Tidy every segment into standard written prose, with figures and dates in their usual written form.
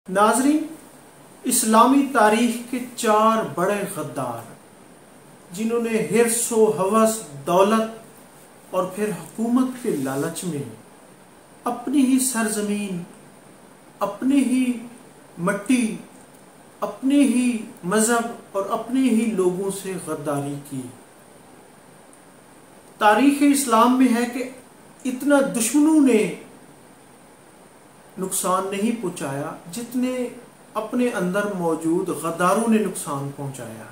ناظرین، اسلامی تاریخ کے 4 بڑے غدار جنہوں نے حرص و ہوس، دولت اور پھر حکومت کے لالچ میں اپنی ہی سرزمین، اپنی ہی مٹی، اپنے ہی مذہب اور اپنے ہی لوگوں سے غداری کی۔ تاریخ اسلام میں ہے کہ اتنا دشمنوں نے نقصان نہیں پہنچایا جتنے اپنے اندر موجود غداروں نے نقصان پہنچایا۔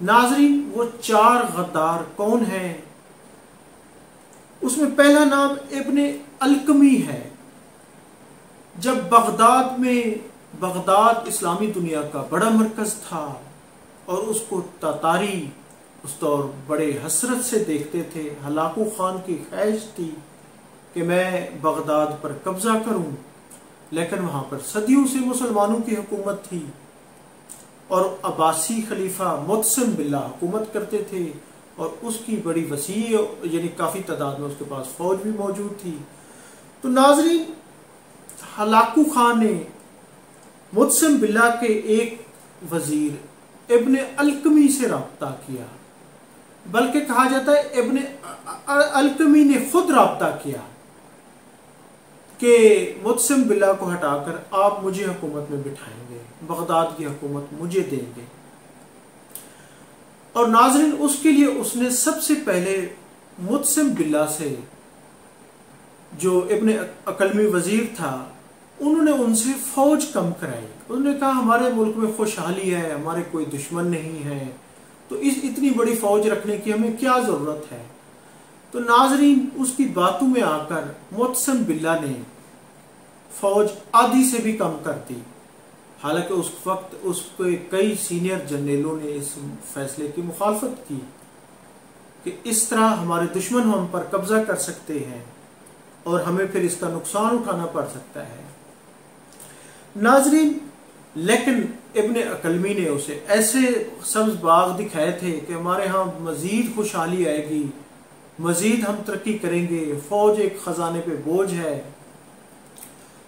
ناظرین، وہ 4 غدار کون ہیں؟ اس میں پہلا نام ابن القمی ہے۔ جب بغداد اسلامی دنیا کا بڑا مرکز تھا اور اس کو تاتاری اس دور بڑے حسرت سے دیکھتے تھے، ہلاکو خان کی خواہش تھی کہ میں بغداد پر قبضہ کروں، لیکن وہاں پر صدیوں سے مسلمانوں کی حکومت تھی اور عباسی خلیفہ متسم باللہ حکومت کرتے تھے اور اس کی بڑی وسیع یعنی کافی تعداد میں اس کے پاس فوج بھی موجود تھی۔ تو ناظرین، ہلاکو خان نے متسم باللہ کے ایک وزیر ابن القمی سے رابطہ کیا، بلکہ کہا جاتا ہے ابن القمی نے خود رابطہ کیا کہ متسم باللہ کو ہٹا کر آپ مجھے حکومت میں بٹھائیں گے، بغداد کی حکومت مجھے دیں گے۔ اور ناظرین، اس کے لیے اس نے سب سے پہلے متسم باللہ سے، جو ابن القمی وزیر تھا، انہوں نے ان سے فوج کم کرائی۔ انہوں نے کہا ہمارے ملک میں خوشحالی ہے، ہمارے کوئی دشمن نہیں ہے، تو اتنی بڑی فوج رکھنے کی ہمیں کیا ضرورت ہے؟ تو ناظرین، اس کی باتوں میں آ کر متسم باللہ نے فوج آدھی سے بھی کم کر دی، حالانکہ اس وقت اس کے کئی سینئر جنرلوں نے اس فیصلے کی مخالفت کی کہ اس طرح ہمارے دشمن ہم پر قبضہ کر سکتے ہیں اور ہمیں پھر اس کا نقصان اٹھانا پڑ سکتا ہے۔ ناظرین، لیکن ابن القمی نے اسے ایسے سبز باغ دکھائے تھے کہ ہمارے ہاں مزید خوشحالی آئے گی، مزید ہم ترقی کریں گے، فوج ایک خزانے پہ بوجھ ہے۔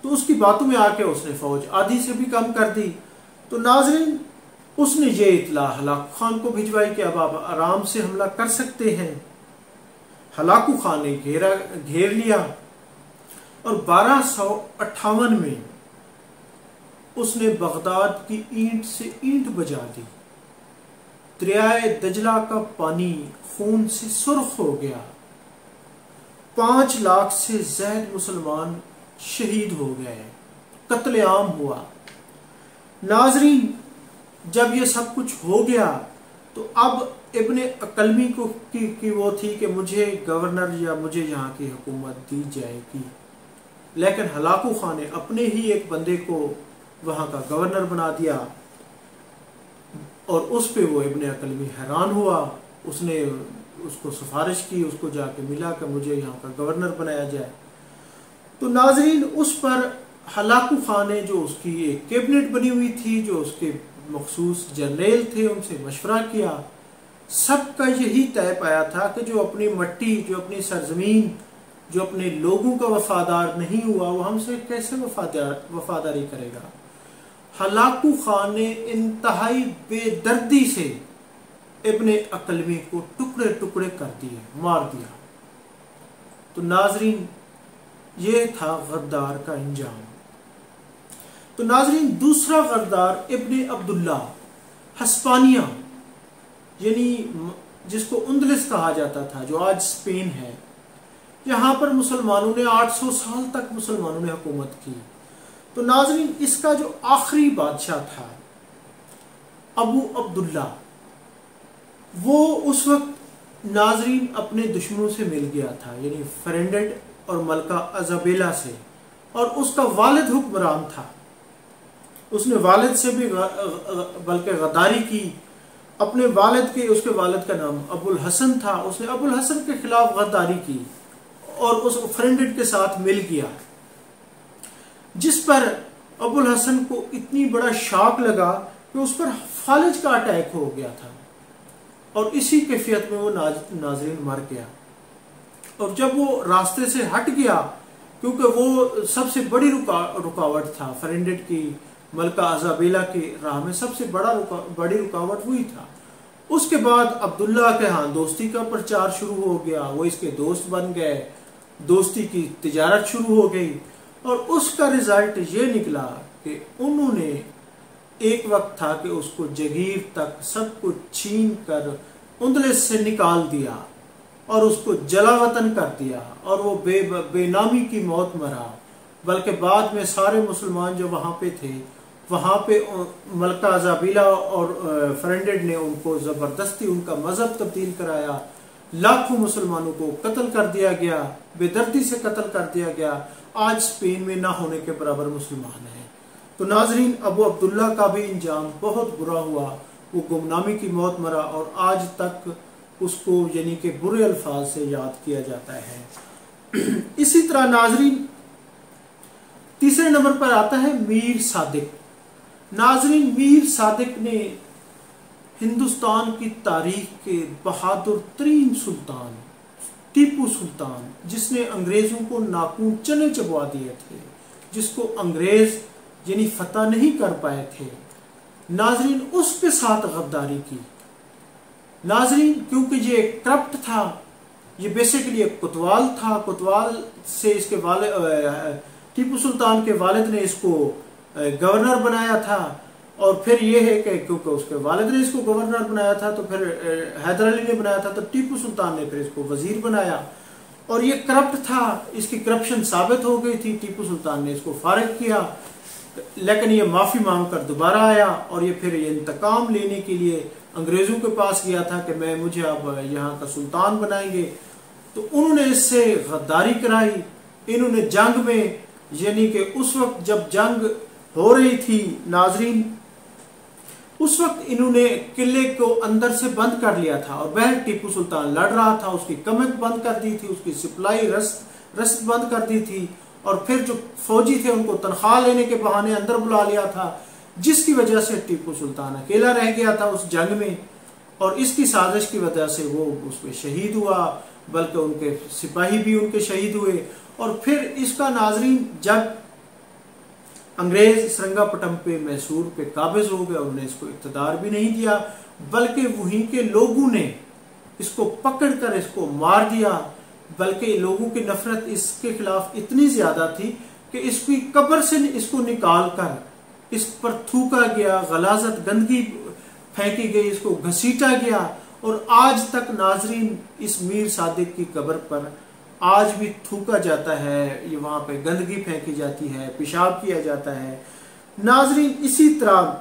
تو اس کی باتوں میں آ کے اس نے فوج آدھی سے بھی کم کر دی۔ تو ناظرین، اس نے یہ اطلاع ہلاکو خان کو بھجوائی کہ اب آپ آرام سے حملہ کر سکتے ہیں۔ ہلاکو خان نے گھیر لیا اور 1258 میں اس نے بغداد کی اینٹ سے اینٹ بجا دی۔ دریائے دجلہ کا پانی خون سے سرخ ہو گیا، 5 لاکھ سے زائد مسلمان شہید ہو گئے، قتل عام ہوا۔ ناظرین، جب یہ سب کچھ ہو گیا تو اب ابن القمی کی وہ تھی کہ مجھے گورنر یا مجھے یہاں کی حکومت دی جائے گی، لیکن ہلاکو خان نے اپنے ہی ایک بندے کو وہاں کا گورنر بنا دیا اور اس پہ وہ ابن القمی حیران ہوا۔ اس نے اس کو سفارش کی، اس کو جا کے ملا کہ مجھے یہاں کا گورنر بنایا جائے۔ تو ناظرین، اس پر ہلاکو خان نے، جو اس کی ایک کیبنٹ بنی ہوئی تھی، جو اس کے مخصوص جرنیل تھے، ان سے مشورہ کیا۔ سب کا یہی طے پایا تھا کہ جو اپنی مٹی، جو اپنی سرزمین، جو اپنے لوگوں کا وفادار نہیں ہوا، وہ ہم سے کیسے وفاداری کرے گا؟ ہلاکو خان نے انتہائی بے دردی سے ابن القمی کو ٹکڑے ٹکڑے کر دیے، مار دیا۔ تو ناظرین، یہ تھا غدار کا انجام۔ تو ناظرین، دوسرا غدار ابن عبداللہ ہسپانیہ، یعنی جس کو اندلس کہا جاتا تھا، جو آج اسپین ہے، یہاں پر مسلمانوں نے 800 سال تک مسلمانوں نے حکومت کی۔ تو ناظرین، اس کا جو آخری بادشاہ تھا ابو عبداللہ، وہ اس وقت ناظرین اپنے دشمنوں سے مل گیا تھا، یعنی فرینڈڈ اور ملکہ ایزابیلا سے، اور اس کا والد حکمران تھا۔ اس نے والد سے بھی بلکہ غداری کی۔ اپنے والد کے، اس کے والد کا نام ابو الحسن تھا، اس نے ابو الحسن کے خلاف غداری کی اور اس فرینڈڈ کے ساتھ مل گیا، جس پر ابو الحسن کو اتنی بڑا شاک لگا کہ اس پر فالج کا اٹیک ہو گیا تھا اور اسی کیفیت میں وہ ناظرین مر گیا۔ اور جب وہ راستے سے ہٹ گیا کیونکہ وہ سب سے بڑی رکاوٹ تھا فرینڈڈ کی ملکہ ایزابیلا کی راہ میں، سب سے بڑی رکاوٹ وہی تھا۔ اس کے بعد عبداللہ کے ہاں دوستی کا پرچار شروع ہو گیا، وہ اس کے دوست بن گئے، دوستی کی تجارت شروع ہو گئی، اور اس کا رزلٹ یہ نکلا کہ انہوں نے ایک وقت تھا کہ اس کو جگیر تک سب کچھ چھین کر اندلس سے نکال دیا اور اس کو جلا وطن کر دیا، اور وہ بے نامی کی موت مرا۔ بلکہ بعد میں سارے مسلمان جو وہاں پہ تھے، وہاں پہ ملکہ ایزابیلا اور فرینڈڈ نے ان کو زبردستی ان کا مذہب تبدیل کرایا، لاکھوں مسلمانوں کو قتل کر دیا گیا، بے دردی سے قتل کر دیا گیا۔ آج اسپین میں نہ ہونے کے برابر مسلمان ہیں۔ تو ناظرین، ابو عبداللہ کا بھی انجام بہت برا ہوا، وہ گمنامی کی موت مرا، اور آج تک اس کو یعنی کہ برے الفاظ سے یاد کیا جاتا ہے۔ اسی طرح ناظرین، تیسرے نمبر پر آتا ہے میر صادق۔ ناظرین، میر صادق نے ہندوستان کی تاریخ کے بہادر ترین سلطان ٹیپو سلطان، جس نے انگریزوں کو ناخون چنے چبوا دیے تھے، جس کو انگریز یعنی فتح نہیں کر پائے تھے، ناظرین اس کے ساتھ غداری کی۔ ناظرین، کیونکہ یہ کرپٹ تھا، یہ بیسیکلی ایک کوتوال تھا، کوتوال سے اس کے والد ٹیپو سلطان کے والد نے اس کو گورنر بنایا تھا، اور پھر یہ ہے کہ کیونکہ اس کے والد نے اس کو گورنر بنایا تھا تو پھر حیدر علی نے بنایا تھا، تو ٹیپو سلطان نے پھر اس کو وزیر بنایا، اور یہ کرپٹ تھا، اس کی کرپشن ثابت ہو گئی تھی۔ ٹیپو سلطان نے اس کو فارغ کیا، لیکن یہ معافی مانگ کر دوبارہ آیا، اور یہ پھر انتقام لینے کے لیے انگریزوں کے پاس گیا تھا کہ مجھے اب یہاں کا سلطان بنائیں گے۔ تو انہوں نے اس سے غداری کرائی، انہوں نے جنگ میں یعنی کہ اس وقت جب جنگ ہو رہی تھی ناظرین، اس وقت انہوں نے قلعے کو اندر سے بند کر لیا تھا، اور باہر ٹیپو سلطان لڑ رہا تھا، اس کی کمک بند کر دی تھی، اس کی سپلائی رسد بند کر دی تھی، اور پھر جو فوجی تھے ان کو تنخواہ لینے کے بہانے اندر بلا لیا تھا، جس کی وجہ سے ٹیپو سلطان اکیلا رہ گیا تھا اس جنگ میں، اور اس کی سازش کی وجہ سے وہ اس میں شہید ہوا، بلکہ ان کے سپاہی بھی ان کے شہید ہوئے۔ اور پھر اس کا ناظرین جب انگریز سرنگا پٹم پہ میسور پہ قابض ہو گئے، انہوں نے اس کو اقتدار بھی نہیں دیا، بلکہ وہیں کے لوگوں نے اس کو پکڑ کر اس کو مار دیا، بلکہ لوگوں کی نفرت اس کے خلاف اتنی زیادہ تھی کہ اس کی قبر سے اس کو نکال کر اس پر تھوکا گیا، غلاظت گندگی پھینکی گئی، اس کو گھسیٹا گیا، اور آج تک ناظرین اس میر صادق کی قبر پر آج بھی تھوکا جاتا ہے، یہ وہاں پہ گندگی پھینکی جاتی ہے، پیشاب کیا جاتا ہے۔ ناظرین، اسی طرح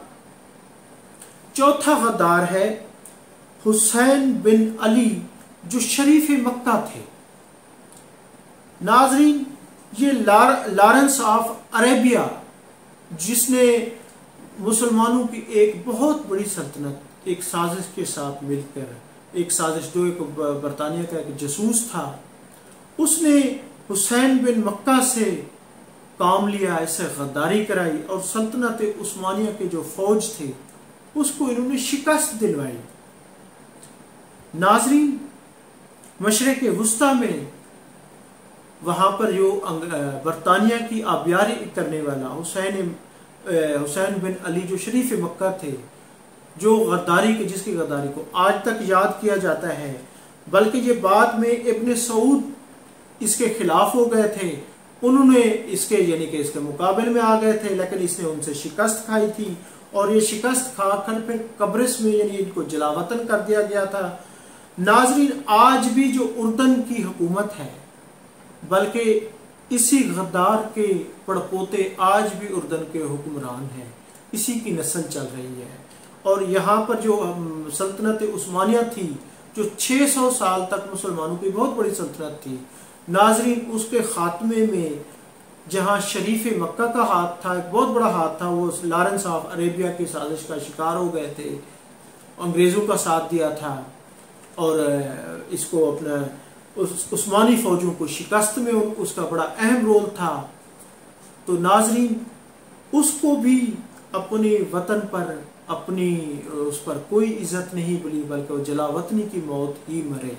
چوتھا غدار ہے حسین بن علی، جو شریف مکہ تھے۔ ناظرین، یہ لارنس آف عربیہ، جس نے مسلمانوں کی ایک بہت بڑی سلطنت ایک سازش کے ساتھ مل کر، ایک سازش جو ایک برطانیہ کا ایک جاسوس تھا، اس نے حسین بن مکہ سے کام لیا، اس سے غداری کرائی، اور سلطنت عثمانیہ کے جو فوج تھے اس کو انہوں نے شکست دلوائی۔ ناظرین، مشرق وسطیٰ میں وہاں پر جو برطانیہ کی آبیاری کرنے والا حسین بن علی جو شریف مکہ تھے، جو غداری کے جس کی غداری کو آج تک یاد کیا جاتا ہے، بلکہ یہ بعد میں ابن سعود اس کے خلاف ہو گئے تھے، انہوں نے اس کے یعنی کہ اس کے مقابل میں آ گئے تھے، لیکن اس نے ان سے شکست کھائی تھی، اور یہ شکست کھا کر پھر قبرص میں یعنی ان کو جلا وطن کر دیا گیا تھا۔ ناظرین، آج بھی جو اردن کی حکومت ہے، بلکہ اسی غدار کے پڑپوتے آج بھی اردن کے حکمران ہیں، اسی کی نسل چل رہی ہے، اور یہاں پر جو سلطنت عثمانیہ تھی، جو 600 سال تک مسلمانوں کی بہت بڑی سلطنت تھی، ناظرین اس کے خاتمے میں جہاں شریف مکہ کا ہاتھ تھا، ایک بہت بڑا ہاتھ تھا، وہ لارنس آف عربیہ کی سازش کا شکار ہو گئے تھے، انگریزوں کا ساتھ دیا تھا، اور اس کو اپنا عثمانی فوجوں کو شکست میں اس کا بڑا اہم رول تھا۔ تو ناظرین، اس کو بھی اپنے وطن پر اپنی اس پر کوئی عزت نہیں ملی، بلکہ وہ جلا وطنی کی موت ہی مرے۔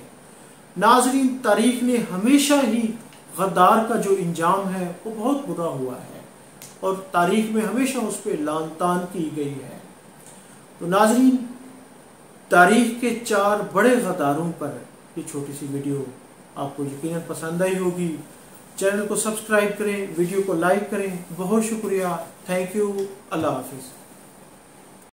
ناظرین، تاریخ نے ہمیشہ ہی غدار کا جو انجام ہے وہ بہت برا ہوا ہے اور تاریخ میں ہمیشہ اس پہ لعن طعن کی گئی ہے۔ تو ناظرین، تاریخ کے 4 بڑے غداروں پر یہ چھوٹی سی ویڈیو آپ کو یقیناً پسند آئی ہوگی۔ چینل کو سبسکرائب کریں، ویڈیو کو لائک کریں۔ بہت شکریہ، تھینک یو، اللہ حافظ۔